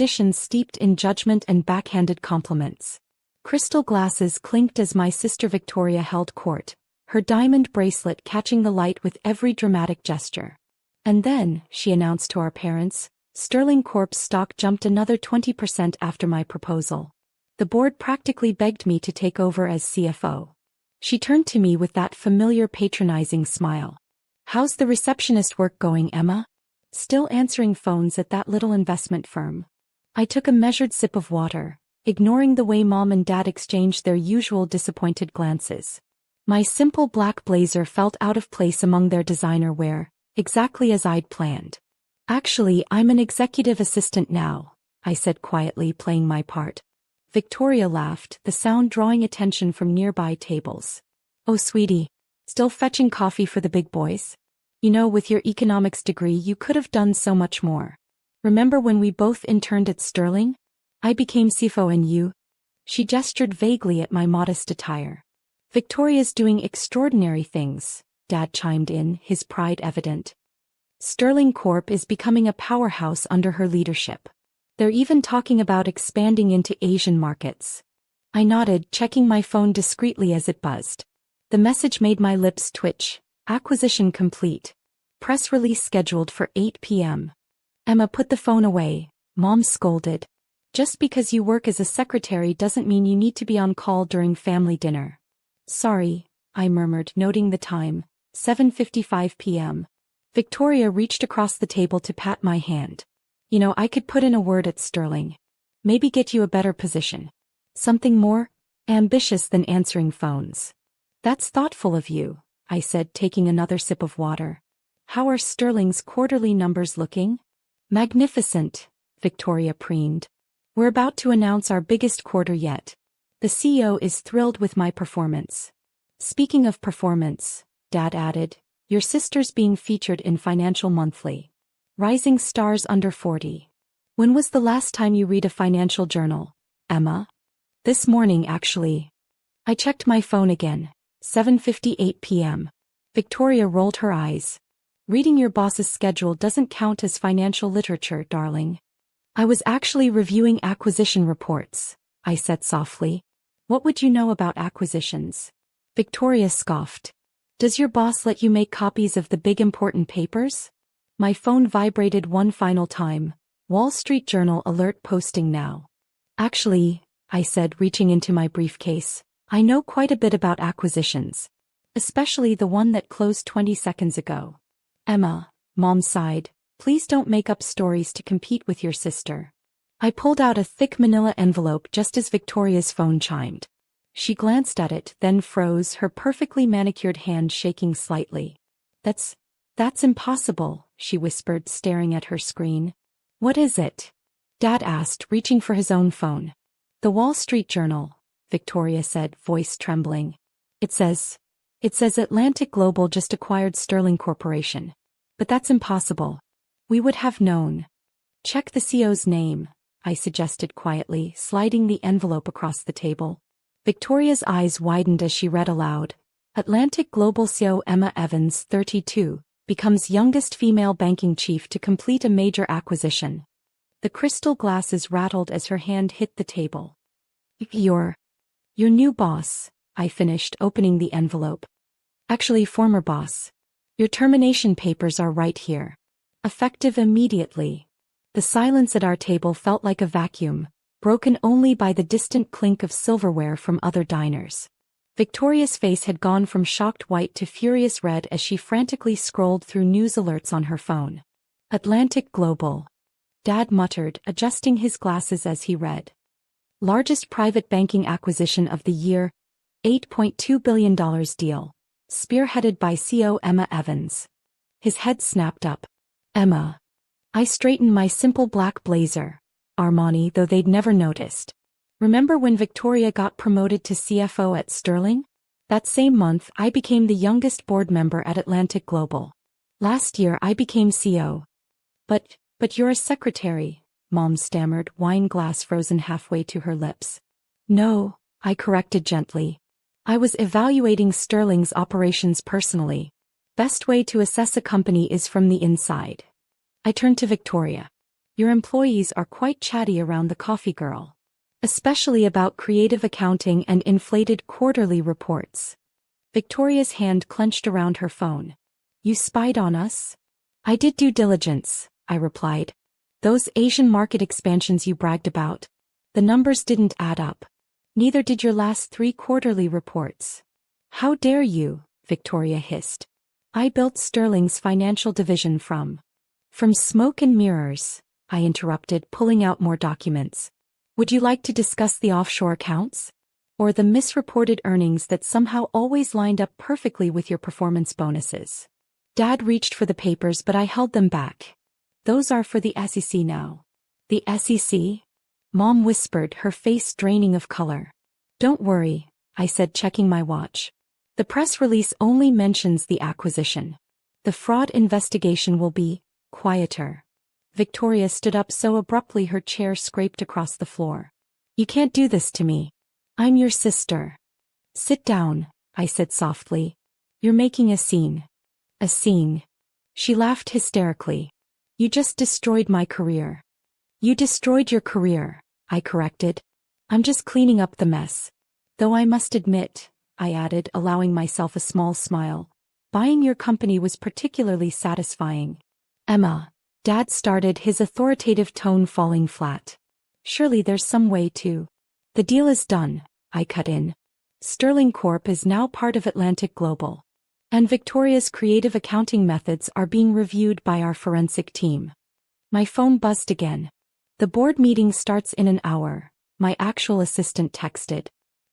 conditions steeped in judgment and backhanded compliments. Crystal glasses clinked as my sister Victoria held court, her diamond bracelet catching the light with every dramatic gesture. And then, she announced to our parents, Sterling Corp's stock jumped another 20% after my proposal. The board practically begged me to take over as CFO. She turned to me with that familiar patronizing smile. How's the receptionist work going, Emma? Still answering phones at that little investment firm. I took a measured sip of water, ignoring the way Mom and Dad exchanged their usual disappointed glances. My simple black blazer felt out of place among their designer wear, exactly as I'd planned. Actually, I'm an executive assistant now, I said quietly, playing my part. Victoria laughed, the sound drawing attention from nearby tables. Oh sweetie, still fetching coffee for the big boys? You know, with your economics degree you could have done so much more. Remember when we both interned at Sterling? I became CFO and you? She gestured vaguely at my modest attire. Victoria's doing extraordinary things, Dad chimed in, his pride evident. Sterling Corp is becoming a powerhouse under her leadership. They're even talking about expanding into Asian markets. I nodded, checking my phone discreetly as it buzzed. The message made my lips twitch. Acquisition complete. Press release scheduled for 8 p.m. Emma, put the phone away, Mom scolded. Just because you work as a secretary doesn't mean you need to be on call during family dinner. Sorry, I murmured, noting the time, 7:55 p.m. Victoria reached across the table to pat my hand. You know, I could put in a word at Sterling. Maybe get you a better position. Something more ambitious than answering phones. That's thoughtful of you, I said, taking another sip of water. How are Sterling's quarterly numbers looking? Magnificent, Victoria preened. We're about to announce our biggest quarter yet. The CEO is thrilled with my performance. Speaking of performance, Dad added, your sister's being featured in Financial Monthly. Rising stars under 40. When was the last time you read a financial journal, Emma? This morning, actually. I checked my phone again. 7:58 p.m. Victoria rolled her eyes. Reading your boss's schedule doesn't count as financial literature, darling. I was actually reviewing acquisition reports, I said softly. What would you know about acquisitions? Victoria scoffed. Does your boss let you make copies of the big important papers? My phone vibrated one final time. Wall Street Journal alert posting now. Actually, I said, reaching into my briefcase, I know quite a bit about acquisitions. Especially the one that closed 20 seconds ago. Emma, Mom sighed, please don't make up stories to compete with your sister. I pulled out a thick manila envelope just as Victoria's phone chimed. She glanced at it, then froze, her perfectly manicured hand shaking slightly. That's impossible, she whispered, staring at her screen. What is it? Dad asked, reaching for his own phone. The Wall Street Journal, Victoria said, voice trembling. It says Atlantic Global just acquired Sterling Corporation. But that's impossible. We would have known. Check the CEO's name, I suggested quietly, sliding the envelope across the table. Victoria's eyes widened as she read aloud. Atlantic Global CEO Emma Evans, 32, becomes youngest female banking chief to complete a major acquisition. The crystal glasses rattled as her hand hit the table. Your new boss, I finished, opening the envelope. Actually, former boss. Your termination papers are right here. Effective immediately. The silence at our table felt like a vacuum, broken only by the distant clink of silverware from other diners. Victoria's face had gone from shocked white to furious red as she frantically scrolled through news alerts on her phone. Atlantic Global. Dad muttered, adjusting his glasses as he read. Largest private banking acquisition of the year, $8.2 billion deal. Spearheaded by CEO Emma Evans. His head snapped up. Emma. I straightened my simple black blazer. Armani, though they'd never noticed. Remember when Victoria got promoted to CFO at Sterling? That same month, I became the youngest board member at Atlantic Global. Last year, I became CEO. But you're a secretary, Mom stammered, wine glass frozen halfway to her lips. No, I corrected gently. I was evaluating Sterling's operations personally. Best way to assess a company is from the inside. I turned to Victoria. Your employees are quite chatty around the coffee girl. Especially about creative accounting and inflated quarterly reports. Victoria's hand clenched around her phone. You spied on us? I did due diligence, I replied. Those Asian market expansions you bragged about. The numbers didn't add up. Neither did your last 3 quarterly reports. How dare you, Victoria hissed. I built Sterling's financial division from smoke and mirrors, I interrupted, pulling out more documents. Would you like to discuss the offshore accounts? Or the misreported earnings that somehow always lined up perfectly with your performance bonuses? Dad reached for the papers, but I held them back. Those are for the SEC now. The SEC? Mom whispered, her face draining of color. Don't worry, I said, checking my watch. The press release only mentions the acquisition. The fraud investigation will be quieter. Victoria stood up so abruptly her chair scraped across the floor. You can't do this to me. I'm your sister. Sit down, I said softly. You're making a scene. A scene. She laughed hysterically. You just destroyed my career. You destroyed your career, I corrected. I'm just cleaning up the mess. Though I must admit, I added, allowing myself a small smile, buying your company was particularly satisfying. Emma, Dad started, his authoritative tone falling flat. Surely there's some way to. The deal is done, I cut in. Sterling Corp is now part of Atlantic Global. And Victoria's creative accounting methods are being reviewed by our forensic team. My phone buzzed again. The board meeting starts in an hour, my actual assistant texted.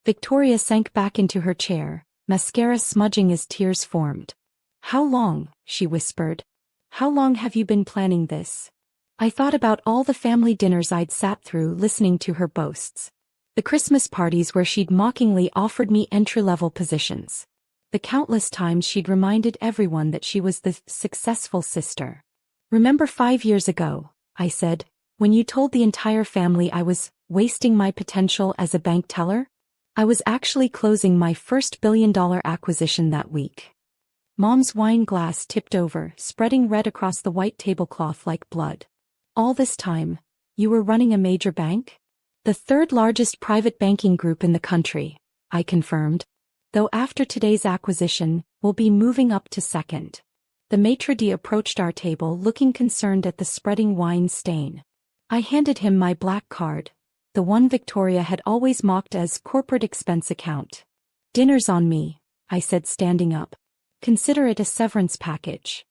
Victoria sank back into her chair, mascara smudging as tears formed. How long, she whispered. How long have you been planning this? I thought about all the family dinners I'd sat through listening to her boasts. The Christmas parties where she'd mockingly offered me entry-level positions. The countless times she'd reminded everyone that she was the successful sister. Remember 5 years ago, I said, when you told the entire family I was wasting my potential as a bank teller? I was actually closing my first billion-dollar acquisition that week. Mom's wine glass tipped over, spreading red across the white tablecloth like blood. All this time, you were running a major bank? The 3rd largest private banking group in the country, I confirmed. Though after today's acquisition, we'll be moving up to 2nd. The maitre d' approached our table looking concerned at the spreading wine stain. I handed him my black card, the one Victoria had always mocked as corporate expense account. Dinner's on me, I said, standing up. Consider it a severance package.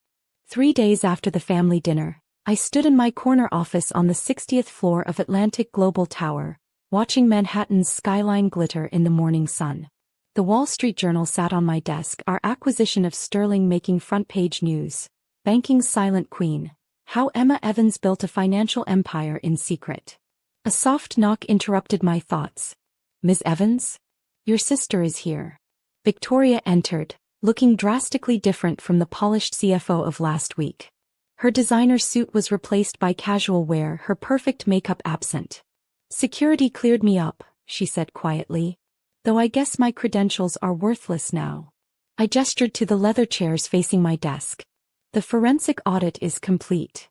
3 days after the family dinner, I stood in my corner office on the 60th floor of Atlantic Global Tower, watching Manhattan's skyline glitter in the morning sun. The Wall Street Journal sat on my desk, our acquisition of Sterling making front-page news. Banking's silent queen. How Emma Evans built a financial empire in secret. A soft knock interrupted my thoughts. Ms. Evans? Your sister is here. Victoria entered, looking drastically different from the polished CFO of last week. Her designer suit was replaced by casual wear, her perfect makeup absent. Security cleared me up, she said quietly. Though I guess my credentials are worthless now. I gestured to the leather chairs facing my desk. The forensic audit is complete.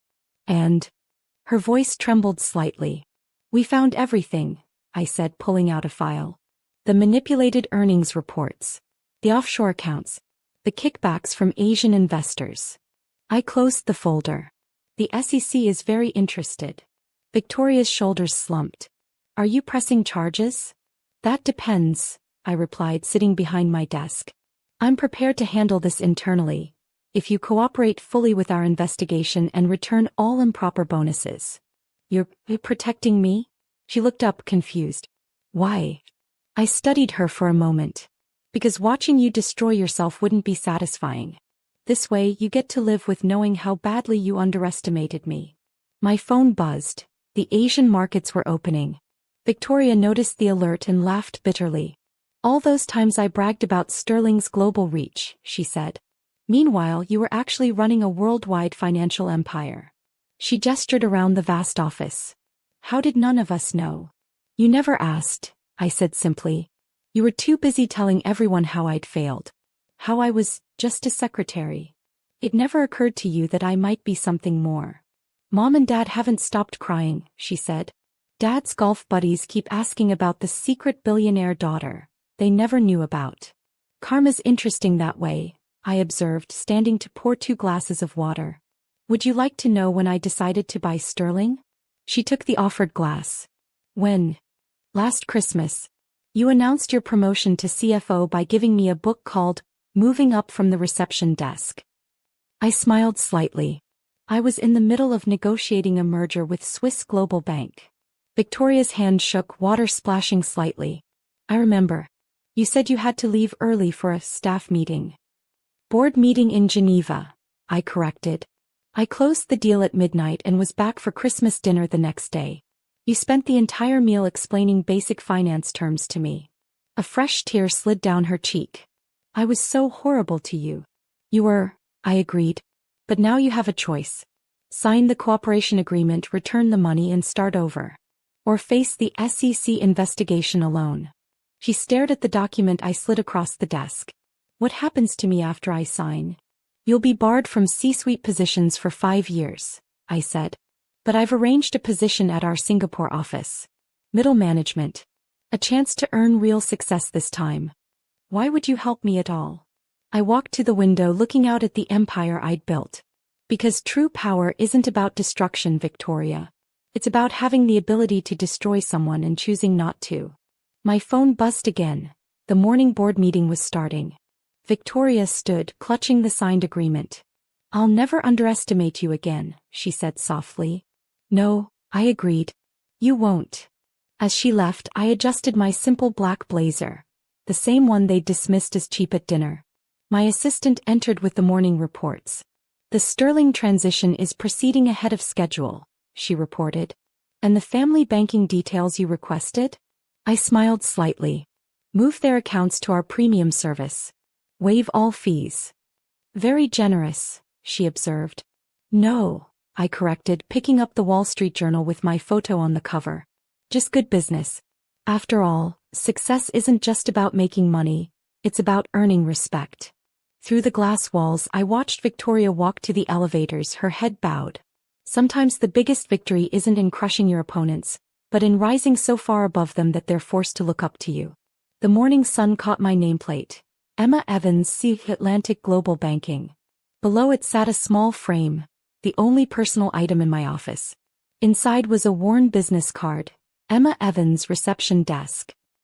And? Her voice trembled slightly. We found everything, I said, pulling out a file. The manipulated earnings reports. The offshore accounts. The kickbacks from Asian investors. I closed the folder. The SEC is very interested. Victoria's shoulders slumped. Are you pressing charges? That depends, I replied, sitting behind my desk. I'm prepared to handle this internally, if you cooperate fully with our investigation and return all improper bonuses. You're protecting me? She looked up, confused. Why? I studied her for a moment. Because watching you destroy yourself wouldn't be satisfying. This way you get to live with knowing how badly you underestimated me. My phone buzzed. The Asian markets were opening. Victoria noticed the alert and laughed bitterly. All those times I bragged about Sterling's global reach, she said. Meanwhile, you were actually running a worldwide financial empire. She gestured around the vast office. How did none of us know? You never asked, I said simply. You were too busy telling everyone how I'd failed. How I was just a secretary. It never occurred to you that I might be something more. Mom and Dad haven't stopped crying, she said. Dad's golf buddies keep asking about the secret billionaire daughter they never knew about. Karma's interesting that way, I observed, standing to pour 2 glasses of water. Would you like to know when I decided to buy Sterling? She took the offered glass. When? Last Christmas. You announced your promotion to CFO by giving me a book called Moving Up from the Reception Desk. I smiled slightly. I was in the middle of negotiating a merger with Swiss Global Bank. Victoria's hand shook, water splashing slightly. I remember. You said you had to leave early for a staff meeting. Board meeting in Geneva, I corrected. I closed the deal at midnight and was back for Christmas dinner the next day. You spent the entire meal explaining basic finance terms to me. A fresh tear slid down her cheek. I was so horrible to you. You were, I agreed. But now you have a choice. Sign the cooperation agreement, return the money and start over. Or face the SEC investigation alone. She stared at the document I slid across the desk. What happens to me after I sign? You'll be barred from C-suite positions for 5 years, I said. But I've arranged a position at our Singapore office. Middle management. A chance to earn real success this time. Why would you help me at all? I walked to the window, looking out at the empire I'd built. Because true power isn't about destruction, Victoria. It's about having the ability to destroy someone and choosing not to. My phone buzzed again. The morning board meeting was starting. Victoria stood, clutching the signed agreement. I'll never underestimate you again, she said softly. No, I agreed. You won't. As she left, I adjusted my simple black blazer, the same one they'd dismissed as cheap at dinner. My assistant entered with the morning reports. The Sterling transition is proceeding ahead of schedule, she reported. And the family banking details you requested? I smiled slightly. Move their accounts to our premium service. Waive all fees. Very generous, she observed. No, I corrected, picking up the Wall Street Journal with my photo on the cover. Just good business. After all, success isn't just about making money, it's about earning respect. Through the glass walls, I watched Victoria walk to the elevators, her head bowed. Sometimes the biggest victory isn't in crushing your opponents, but in rising so far above them that they're forced to look up to you. The morning sun caught my nameplate. Emma Evans, C. Atlantic Global Banking. Below it sat a small frame, the only personal item in my office. Inside was a worn business card. Emma Evans, Reception Desk.